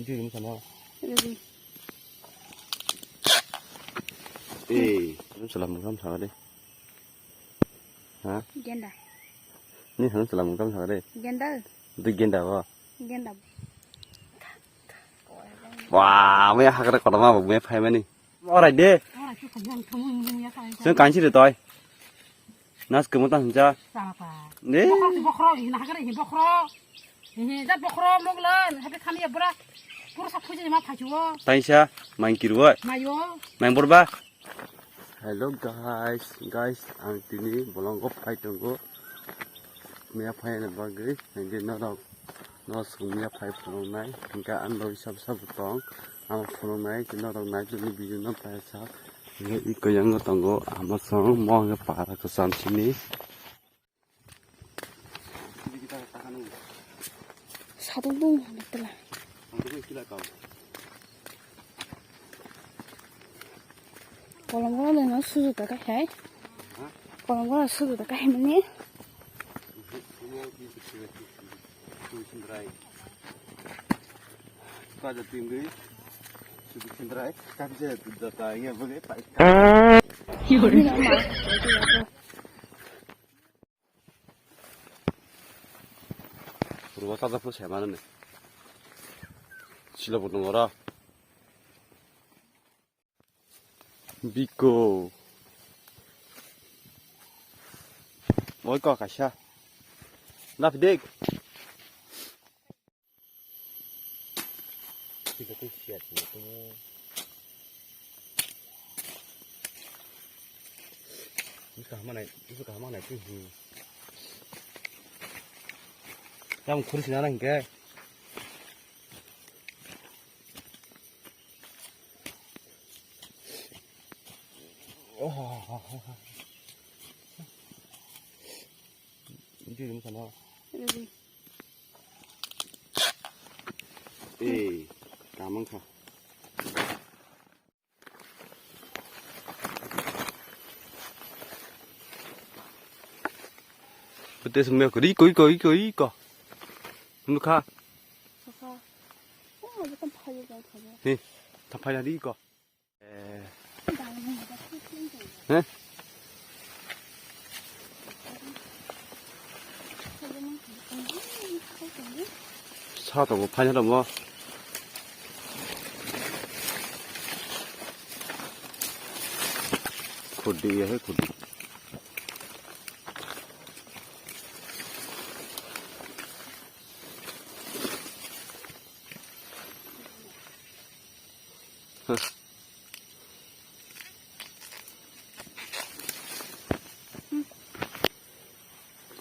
Ini ni sana. Ini. Ini salam kamu sama deh. Hah? Genda. Ini harus salam kamu sama deh. Genda. Itu genda apa? Genda. Wah, mấy hạt cái còn mà mấy phải mấy nè. Ở đây đi. Xem cảnh gì được tôi. Nas cứ muốn tăng cho. Nè. Bokro, ini nak kena ini bokro. Ini dah bokro mungkin, tapi kami ya berat. Pura sapu je mah pajuo. Tay xa, mang kiri vậy. Mayo. Mang bor ba. Hello guys, ang tini bolong ko phải tung ko. Mấy phải là bao cái, anh đi nó xuống mấy phải phong này, cả anh đôi sắp tông, anh phong này thì nó này thì bây giờ nó phải sao? Cái cái yang nó tông ko, anh xuống mong cái phá cái sản sini. 사동동 했더라. 거랑거랑 내가 수주다가 해. 거랑거랑 수주다가 해면니. Kada tinggi, sudah cendera, kerja data yang boleh tak. Ini nama. 우리가 싸다 잘 많네. 질러보는 거라. 믿고. 뭘까, 가샤? 나 비덱. 이거 또 씨앗이 또. 이거 가만히 또. 형 그릇이 나는 게 이제 좀 sana. Ini. cảm ơn khá. 그때 선배 이거 누카 아까 약간 파이가 가자. 네, 다 팔려 이거. 나는 네? 사다고 팔려라 뭐. 고디야 해 고디.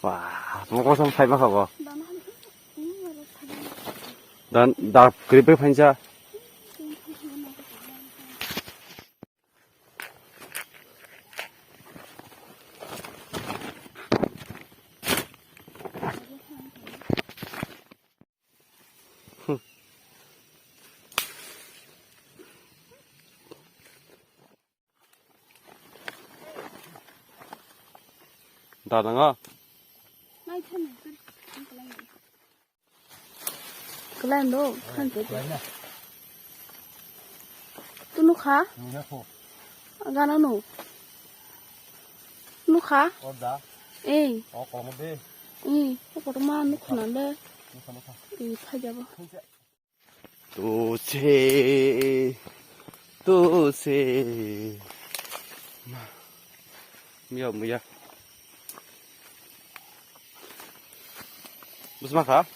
와, 먹어서 잘 먹어봐. 나 그립에 판자. 나다가 그래 너 한테 또 누가 가나 너 누가 어다 에이 거는데 이 그거만 누구난데 이 파자봐 또세 뭐야 무슨 말 가?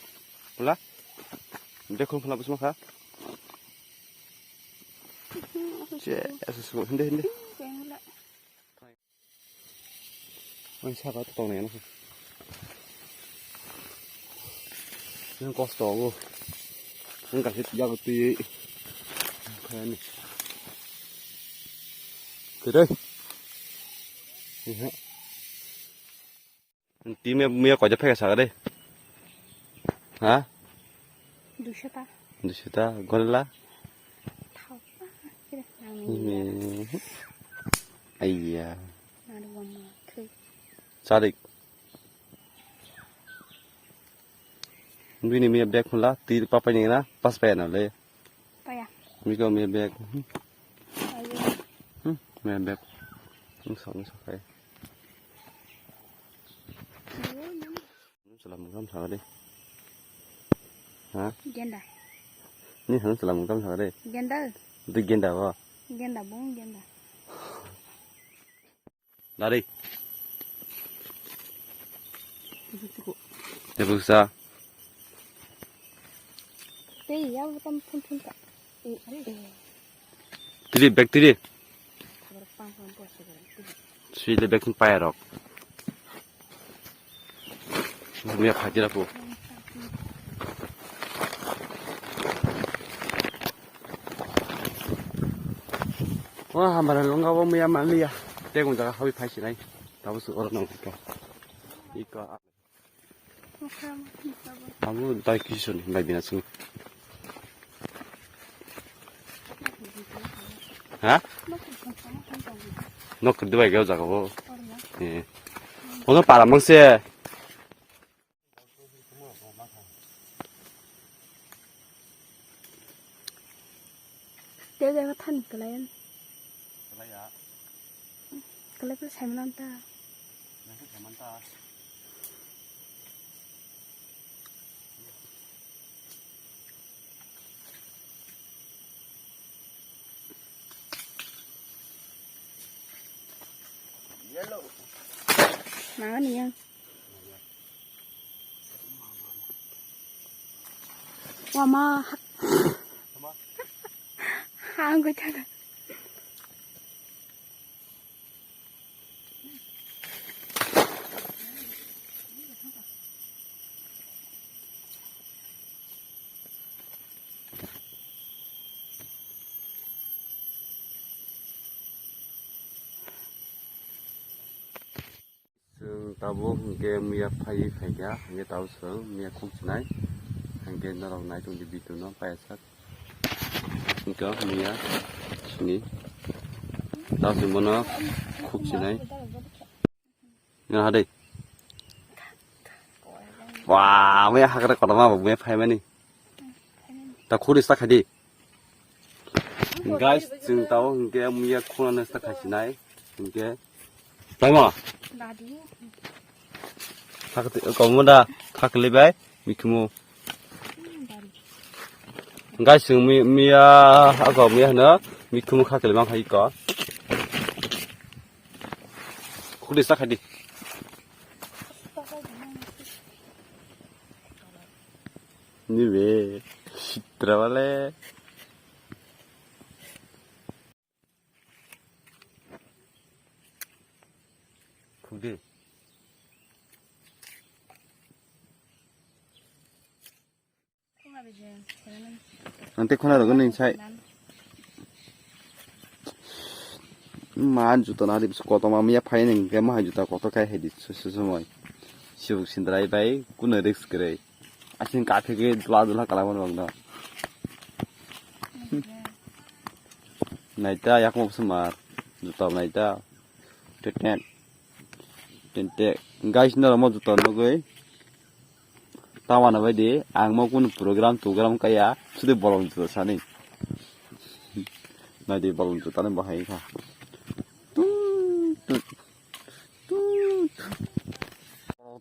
몰라? 근데 그럼 몰라 무슨 말 가? 근데 아니 차가 또 떠네 너 그냥 거스터고 그러니까 야가 또 그래 그래 tí mía quả cho phép sao đây hả 두셔다 두시다 골라 타오빠 그래 나는 아이야 나는 엄마 그 사dik Ini mía bek pula ti papa ni na pas pe na le มีก็มีแบก Ayo. แม่แบบต้องสองไปสลับมันก็ทำได้ฮะ Genda. นี่ทั้งสลับมันก็ทำได้ Genda. ตึกเย็นแต่ว่า Genda bong genda. ได้ดิเดี๋ยวพูดซะ Tei ya bukan pun tak. Eh. ทีนี้แบกทีนี้ Berpang pos segala. ชีเลยแบกขึ้นไปหรอกไม่อยากหาจีละปูว้ามาแล้วลงก็ว่าไม่ยามันเลยอะเด็กมันจะเข้าไปพายสิไหนเราสุดอดน้องอีกอีกก็ Makam. 아무 나이 기준 나이 비나승 아? 너 근데 왜 겨자고 예 오늘 바람 먹세 Diaท่านกลาย อะไรอ่ะ กลายเป็นใช้มันนั่นตา นั่นก็มันตา มาอันนี้ยังว่ามาห่างกันจัง ซึ่งตาบุกเกมีไฟไฟแก่เงี้ยตาเสือมีคุกไหนทางเกณฑ์เราไหนตรงที่บิดตัวน้องไปสักนี่ก็มีอ่ะนี่ตาเสือมันนะคุกไหนงั้นฮะดิว้าไม่อยากให้กระดมาบอกไม่ไฟไหมนี่ตาคุดสักให้ดิ guys ซึ่งตาบุกเกมีคุกนั้นสักให้ไหนเกไปมั้ง Dadi. Thak kamu dah thak lebay mikmu. Guys, mia agak mia na mikmu khak lebang hai ka. Kuli sak hadi. Ni be citra wale. Kuli. Nanti kau nak dengan ini saya 만 주다 나리 비스코도 마미야 파이는 게 뭐 주다 고도 가야 해디 수수수모 시북 신드라이 바이 꾸너 렉스 그래 아신 카페게 둘라둘라 깔아보는 건가 나이다 약 없음 말 주다 나이다 됐네 됐대 가이신다 뭐 주다 너그 तावाना बायदि आं मा कुन प्रोग्राम टोग्राम काया सुदे बलम जुता सानै नायदि बलम जुताने बाहाय खा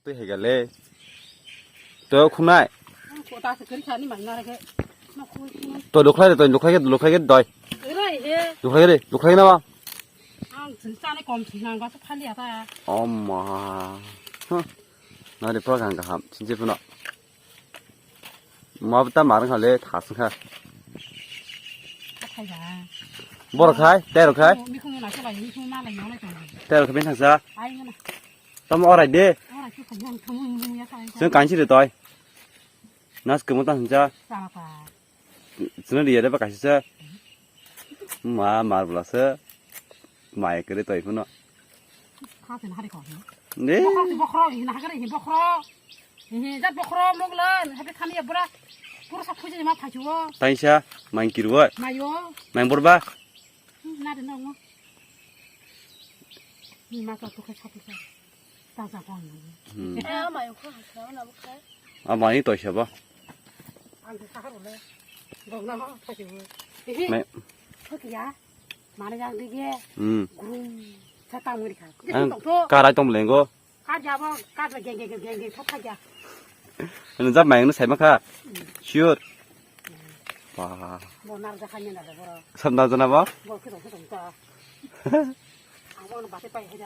ते हेगले तो खुनाय तो लुखाय दय लुखाय ना बा अम्मा 나리 프로그램 가함 진짜 분어 뭐부터 말은 할래 다스가 뭐로 khai 때로 khai 때로 cái bên thằng sao tao ở đây điซึ่งการชิดตัวนัดคือมันตั้งจ้าซึ่งเดี๋ยวได้ประกาศเสมาบุลาเสมาเอกเลยตัวอีกคนเนาะนี่บกรออีกนะก็ได้เห็นบกรอจัดบกรอมงเลยให้ไปทำเนี่ยบุระบุระสักผู้จะมาถ่ายชัว ตั้งเช้ามันกี่รู้ มาโย มันบุบ้า น่าจะน้องมีมาก็ตัวแค่ชอบตัวตาจากก่อนมาอยู่ข้างหลังนะบุคคล มันนี่ตัวเฉยป่ะ อันที่ข้ารู้เลยบอกน้องถ่ายชัว ไม่ 그게야 마늘장 되게 อืม 구름 사탕 우리 가 อัน 근데 또 กาไรต้มเหลงก็ 가자봐 가자 갱갱 타타자 อันนั้นจับแมงนึกใส่มาค่ะชิวดว้า 뭐 나르자 하냐 나르 보라 สำนักจะนะบ่ 뭐 그도 자 아무나 맛에 빠이 해자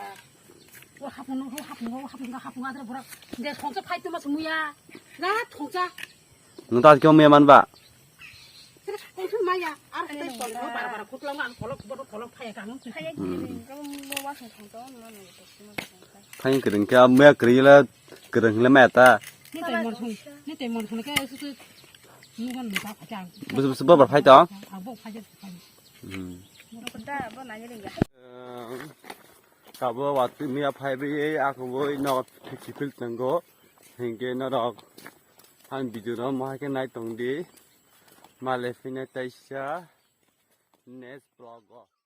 뭐 하분 아들 보라 내 통짜 파이트 맛 뭐야 나 통짜 นึกตาเกี่ยวเมียมันบ่ 그래 통짜 마야 알아 때 봐라 고tlama 걸어 파야 가는 파야 뭐 와서 통짜 오는 거 ถ้ายังกระดึงแค่เมื่อกรีแล้วกระดึงแล้วแม่ตา 니 때문에 그러니까 그래서 누군 누가 가장 บุษบแบบไพ่ต่อ 아뭐 파야 อืม 근데 뭐 나이는 게 กับว่าตึมีอภัยไปอาควยนอกที่พิลตังก็เห็นแกนรกหันบิจูนมาให้กันไหนตรงดีมาเลฟินเตชาเนสบล็อก